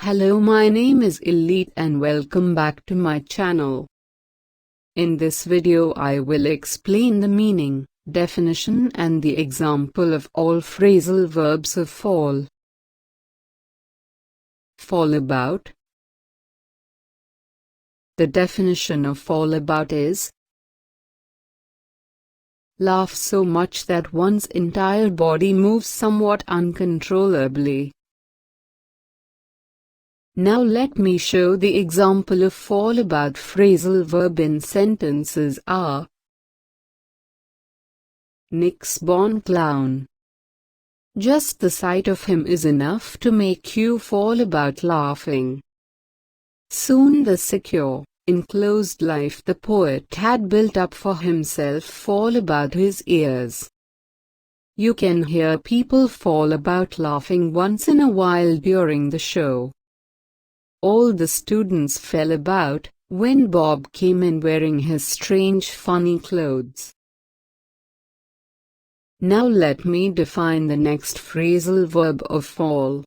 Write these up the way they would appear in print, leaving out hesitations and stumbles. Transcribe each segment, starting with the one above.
Hello, my name is Elite and welcome back to my channel. In this video I will explain the meaning, definition and the example of all phrasal verbs of fall. Fall about. The definition of fall about is: laugh so much that one's entire body moves somewhat uncontrollably. Now let me show the example of fall about phrasal verb in sentences are: Nick's born clown. Just the sight of him is enough to make you fall about laughing. Soon the secure, enclosed life the poet had built up for himself fall about his ears. You can hear people fall about laughing once in a while during the show. All the students fell about when Bob came in wearing his strange funny clothes. Now let me define the next phrasal verb of fall.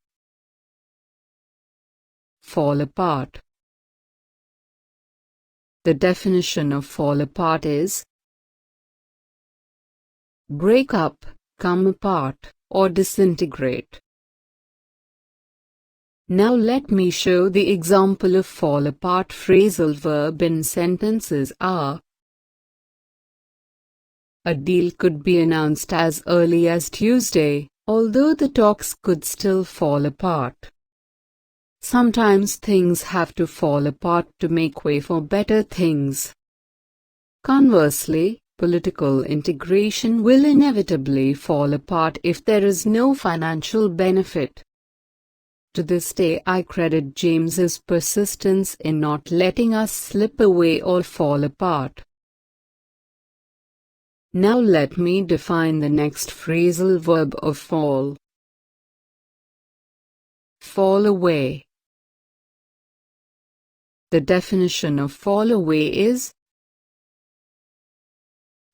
Fall apart. The definition of fall apart is: break up, come apart, or disintegrate. Now let me show the example of fall apart phrasal verb in sentences are: a deal could be announced as early as Tuesday, although the talks could still fall apart. Sometimes things have to fall apart to make way for better things. Conversely, political integration will inevitably fall apart if there is no financial benefit. To this day I credit James's persistence in not letting us slip away or fall apart. Now let me define the next phrasal verb of fall. Fall away. The definition of fall away is: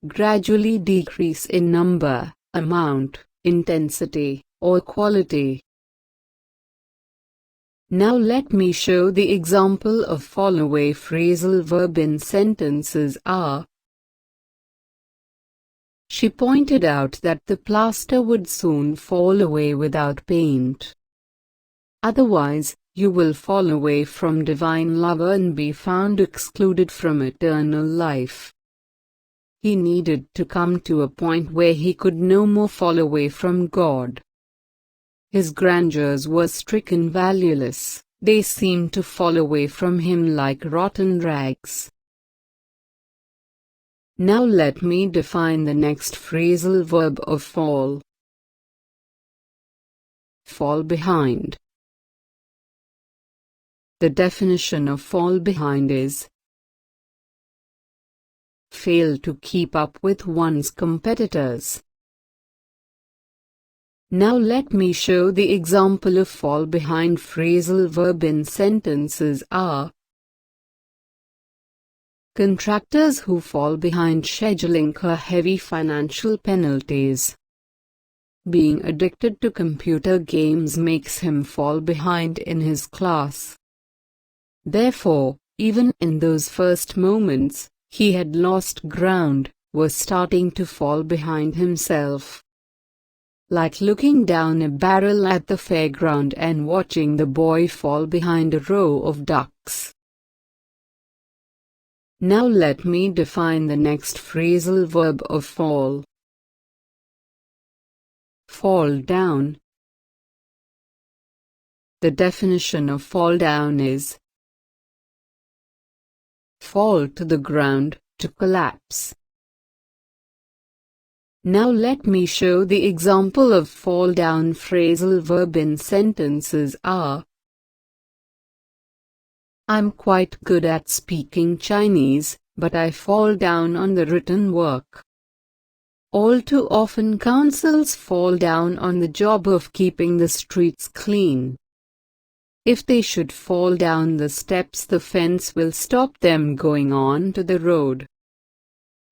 gradually decrease in number, amount, intensity, or quality. Now let me show the example of fall away phrasal verb in sentences are: she pointed out that the plaster would soon fall away without paint. Otherwise, you will fall away from divine love and be found excluded from eternal life. He needed to come to a point where he could no more fall away from God. His grandeurs were stricken valueless, they seemed to fall away from him like rotten rags. Now let me define the next phrasal verb of fall. Fall behind. The definition of fall behind is: fail to keep up with one's competitors. Now let me show the example of fall behind phrasal verb in sentences are: contractors who fall behind schedule incur heavy financial penalties. Being addicted to computer games makes him fall behind in his class. Therefore, even in those first moments, he had lost ground, was starting to fall behind himself. Like looking down a barrel at the fairground and watching the boy fall behind a row of ducks. Now let me define the next phrasal verb of fall. Fall down. The definition of fall down is: fall to the ground, to collapse. Now let me show the example of fall down phrasal verb in sentences are: I'm quite good at speaking Chinese, but I fall down on the written work. All too often councils fall down on the job of keeping the streets clean. If they should fall down the steps, the fence will stop them going on to the road.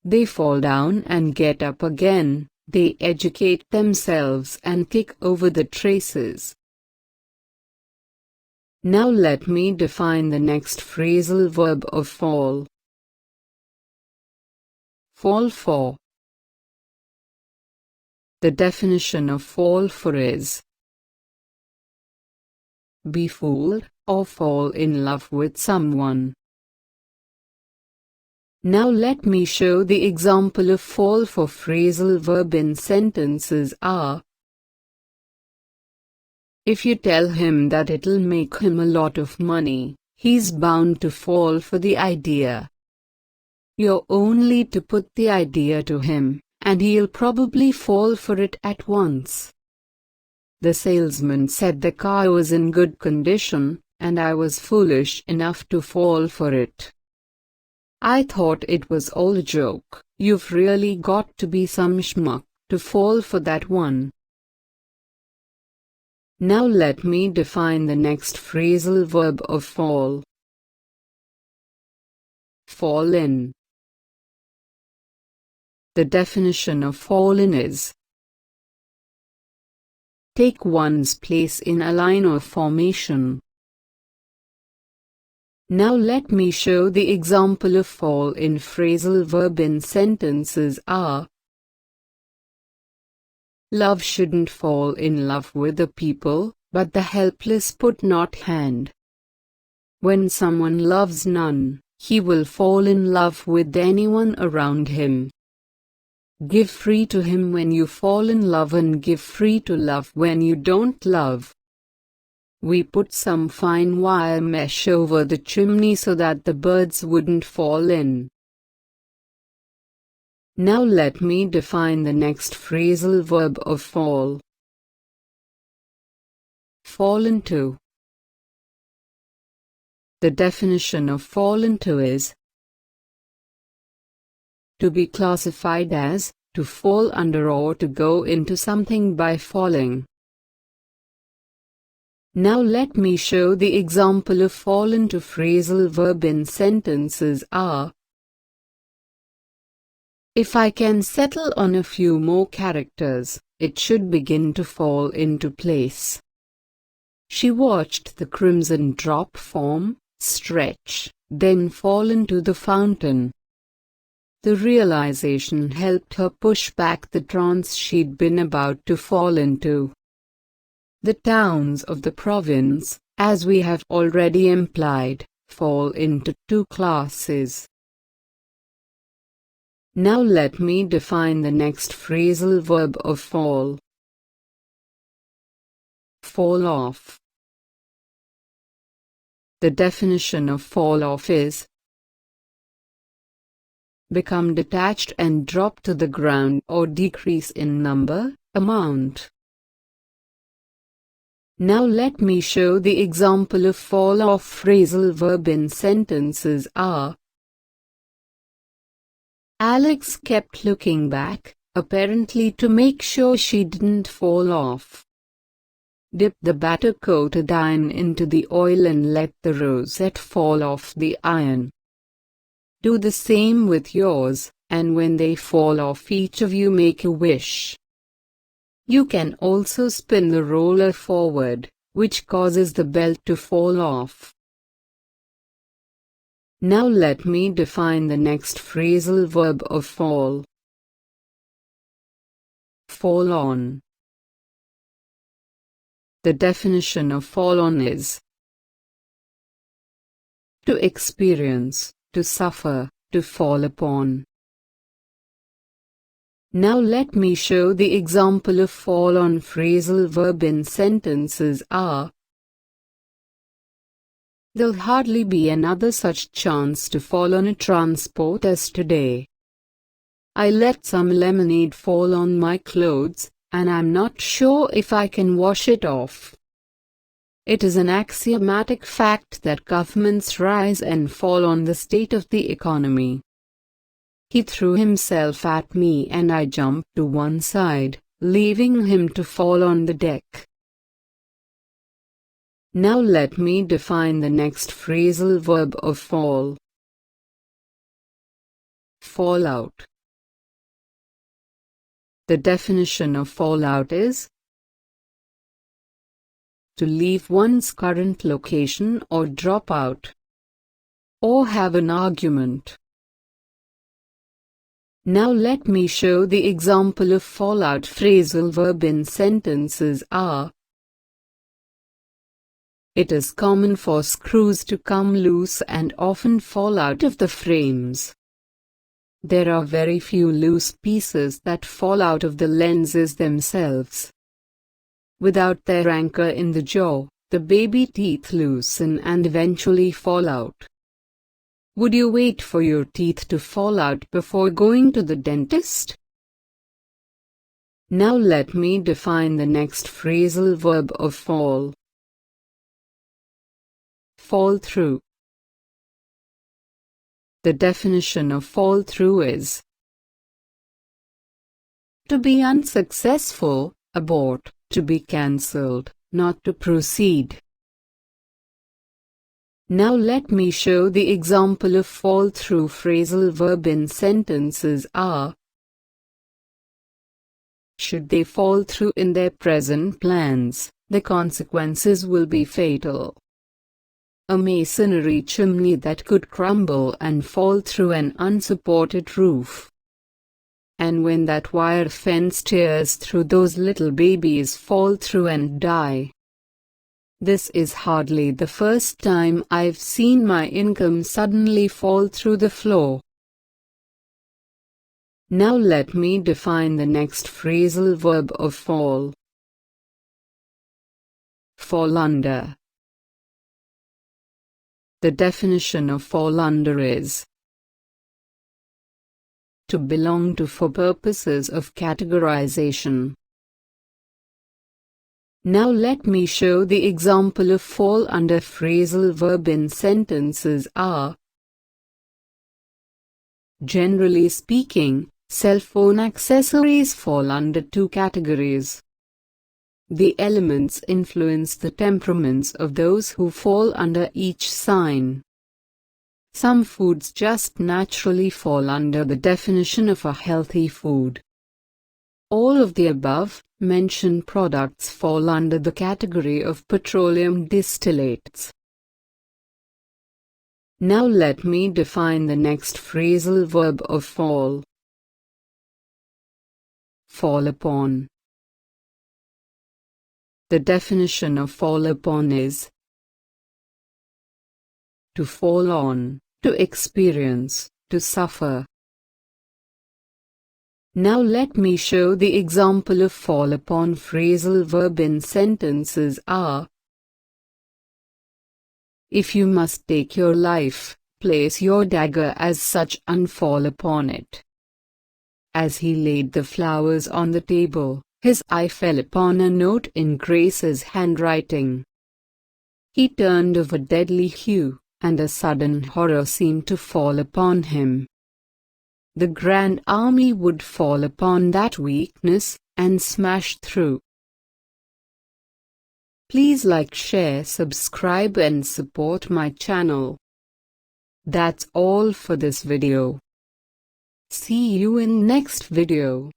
They fall down and get up again, they educate themselves and kick over the traces. Now let me define the next phrasal verb of fall. Fall for. The definition of fall for is be fooled or fall in love with someone. Now let me show the example of fall for phrasal verb in sentences are: if you tell him that it'll make him a lot of money, he's bound to fall for the idea. You're only to put the idea to him, and he'll probably fall for it at once. The salesman said the car was in good condition, and I was foolish enough to fall for it. I thought it was all a joke. You've really got to be some schmuck to fall for that one. Now let me define the next phrasal verb of fall. Fall in. The definition of fall in is take one's place in a line or formation. Now let me show the example of fall in phrasal verb in sentences are: love shouldn't fall in love with the people, but the helpless put not hand. When someone loves none, he will fall in love with anyone around him. Give free to him when you fall in love and give free to love when you don't love. We put some fine wire mesh over the chimney so that the birds wouldn't fall in. Now let me define the next phrasal verb of fall. Fall into. The definition of fall into is to be classified as, to fall under or to go into something by falling. Now let me show the example of fall into phrasal verb in sentences are: if I can settle on a few more characters, it should begin to fall into place. She watched the crimson drop form, stretch, then fall into the fountain. The realization helped her push back the trance she'd been about to fall into. The towns of the province, as we have already implied, fall into two classes. Now let me define the next phrasal verb of fall. Fall off. The definition of fall off is become detached and drop to the ground or decrease in number, amount. Now let me show the example of fall off phrasal verb in sentences are: Alex kept looking back, apparently to make sure she didn't fall off. Dip the batter-coated iron into the oil and let the rosette fall off the iron. Do the same with yours, and when they fall off each of you make a wish. You can also spin the roller forward, which causes the belt to fall off. Now let me define the next phrasal verb of fall. Fall on. The definition of fall on is to experience, to suffer, to fall upon. Now let me show the example of fall on phrasal verb in sentences are: there'll hardly be another such chance to fall on a transport as today. I let some lemonade fall on my clothes, and I'm not sure if I can wash it off. It is an axiomatic fact that governments rise and fall on the state of the economy. He threw himself at me and I jumped to one side, leaving him to fall on the deck. Now let me define the next phrasal verb of fall. Fall out. The definition of fall out is to leave one's current location or drop out, or have an argument. Now let me show the example of fallout phrasal verb in sentences are. It is common for screws to come loose and often fall out of the frames. There are very few loose pieces that fall out of the lenses themselves. Without their anchor in the jaw, the baby teeth loosen and eventually fall out. Would you wait for your teeth to fall out before going to the dentist? Now let me define the next phrasal verb of fall. Fall through. The definition of fall through is to be unsuccessful, abort, to be cancelled, not to proceed. Now let me show the example of fall through phrasal verb in sentences are. Should they fall through in their present plans, the consequences will be fatal. A masonry chimney that could crumble and fall through an unsupported roof. And when that wire fence tears through, those little babies fall through and die. This is hardly the first time I've seen my income suddenly fall through the floor. Now let me define the next phrasal verb of fall. Fall under. The definition of fall under is to belong to for purposes of categorization. Now let me show the example of fall under phrasal verb in sentences are. Generally speaking, cell phone accessories fall under two categories. The elements influence the temperaments of those who fall under each sign. Some foods just naturally fall under the definition of a healthy food. All of the above mentioned products fall under the category of petroleum distillates. Now let me define the next phrasal verb of fall. Fall upon. The definition of fall upon is to fall on, to experience, to suffer. Now let me show the example of fall upon phrasal verb in sentences are. If you must take your life, place your dagger as such and fall upon it. As he laid the flowers on the table, his eye fell upon a note in Grace's handwriting. He turned of a deadly hue, and a sudden horror seemed to fall upon him. The grand army would fall upon that weakness, and smash through. Please like, share, subscribe and support my channel. That's all for this video. See you in next video.